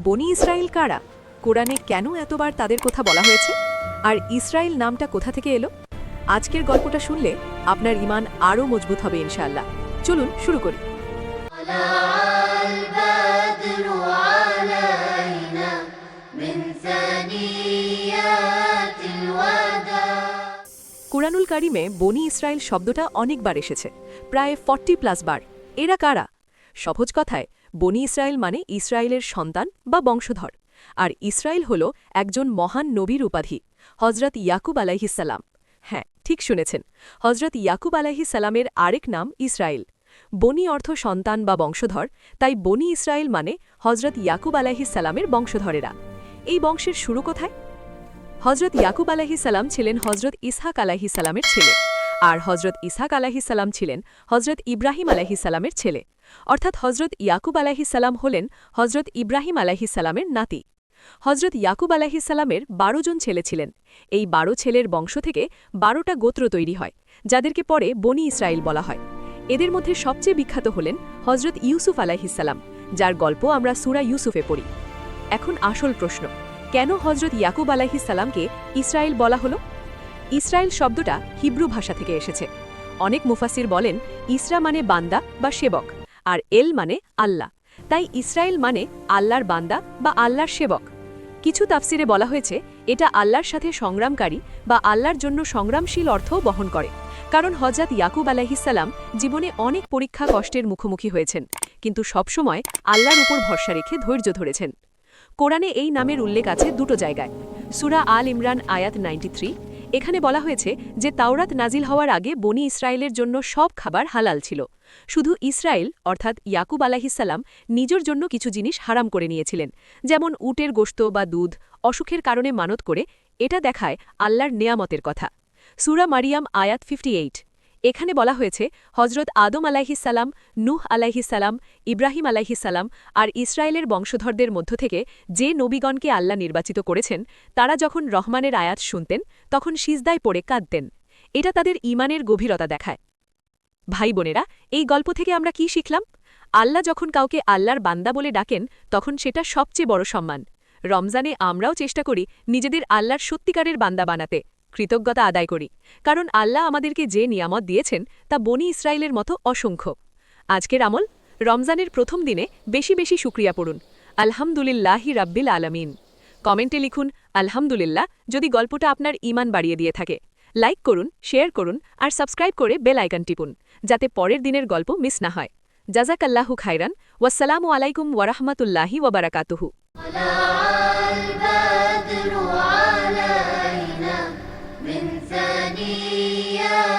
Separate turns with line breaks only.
বনি ইসরাইল কারা? কোরআনে কেন এতবার তাদের কথা বলা হয়েছে? আর ইসরাইল নামটা কোথা থেকে এলো? আজকের গল্পটা শুনলে আপনার ঈমান আরও মজবুত হবে ইনশাআল্লাহ। চলুন শুরু করি। কুরআনুল কারিমে বনি ইসরাইল শব্দটা অনেকবার এসেছে, প্রায় 40+ বার। এরা কারা? সহজ কথায়, বনি ইসরাইল মানে ইসরায়েলের সন্তান বা বংশধর। আর ইসরায়েল হল একজন মহান নবীর উপাধি, হজরত ইয়াকুব আলাইহিসসালাম। হ্যাঁ, ঠিক শুনেছেন, হজরত ইয়াকুব আলাইহিসসালামের আরেক নাম ইসরায়েল। বনি অর্থ সন্তান বা বংশধর, তাই বনি ইসরায়েল মানে হজরত ইয়াকুব আলাইহিসসালামের বংশধরেরা। এই বংশের শুরু কোথায়? হজরত ইয়াকুব আলাইহিসসালাম ছিলেন হজরত ইসহাক আলাইহিসসালামের ছেলে, আর হজরত ইসহাক আলাইহিসসালাম ছিলেন হজরত ইব্রাহিম আলাইহিসসালামের ছেলে। অর্থাৎ হজরত ইয়াকুব আলাইহিসসালাম হলেন হজরত ইব্রাহিম আলাইহিসসালামের নাতি। হজরত ইয়াকুব আলাইহিসসালামের 12 জন ছেলে ছিলেন। এই 12 ছেলের বংশ থেকে 12টা গোত্র তৈরি হয়, যাদেরকে পরে বনি ইসরায়েল বলা হয়। এদের মধ্যে সবচেয়ে বিখ্যাত হলেন হজরত ইউসুফ আলাইহিসসালাম, যার গল্প আমরা সূরা ইউসুফে পড়ি। এখন আসল প্রশ্ন, কেন হজরত ইয়াকুব আলাইহিসসালামকে ইসরায়েল বলা হলো? ইসরায়েল শব্দটা হিব্রু ভাষা থেকে এসেছে। অনেক মুফাসির বলেন ইসরা মানে বান্দা বা সেবক, আর এল মানে আল্লাহ। তাই ইসরায়েল মানে আল্লাহর বান্দা বা আল্লাহর সেবক। কিছু তাফসিরে বলা হয়েছে এটা আল্লাহর সাথে সংগ্রামকারী বা আল্লাহর জন্য সংগ্রামশীল অর্থও বহন করে, কারণ হজরত ইয়াকুব আলাইহিসসালাম জীবনে অনেক পরীক্ষা কষ্টের মুখোমুখি হয়েছেন, কিন্তু সবসময় আল্লাহর উপর ভরসা রেখে ধৈর্য ধরেছেন। কোরআনে এই নামের উল্লেখ আছে দুটো জায়গায়। সূরা আল ইমরান আয়াত 93, এখানে বলা হয়েছে যে তাওরাত নাজিল হওয়ার আগে বনি ইসরায়েলের জন্য সব খাবার হালাল ছিল। শুধু ইসরায়েল অর্থাৎ ইয়াকুব আলাইহিসসালাম নিজের জন্য কিছু জিনিস হারাম করে নিয়েছিলেন, যেমন উটের গোশত বা দুধ, অসুখের কারণে মানত করে। এটা দেখায় আল্লাহর নেয়ামতের কথা। সূরা মারিয়াম আয়াত 58, এখানে বলা হয়েছে হজরত আদম আলাইহিসসালাম, নূহ আলাইহিসসালাম, ইব্রাহিম আলাইহিসসালাম আর ইসরায়েলের বংশধরদের মধ্য থেকে যে নবীগণকে আল্লাহ নির্বাচিত করেছেন, তারা যখন রহমানের আয়াত শুনতেন তখন সিজদায় পড়ে কাঁদতেন। এটা তাদের ঈমানের গভীরতা দেখায়। ভাই বোনেরা, এই গল্প থেকে আমরা কি শিখলাম? আল্লাহ যখন কাউকে আল্লাহর বান্দা বলে ডাকেন, তখন সেটা সবচেয়ে বড় সম্মান। রমজানে আমরাও চেষ্টা করি নিজেদের আল্লাহর সত্যিকারের বান্দা বানাতে, কৃতজ্ঞতা আদায় করি, কারণ আল্লাহ আমাদেরকে যে নিয়ামত দিয়েছেন তা বনি ইসরায়েলের মতো অসংখ্য। আজকের আমল, রমজানের প্রথম দিনে বেশি বেশি শুকরিয়া পড়ুন, আলহামদুলিল্লাহি রাব্বিল আলামিন। কমেন্টে লিখুন আলহামদুলিল্লাহ যদি গল্পটা আপনার ঈমান বাড়িয়ে দিয়ে থাকে। লাইক করুন, শেয়ার করুন আর সাবস্ক্রাইব করে বেল আইকন টিপুন, যাতে পরের দিনের গল্প মিস না হয়। জাযাকাল্লাহু খাইরান। ওয়াসসালামু আলাইকুম ওয়ারাহমাতুল্লাহি ওয়াবারাকাতুহু।
من ثنيات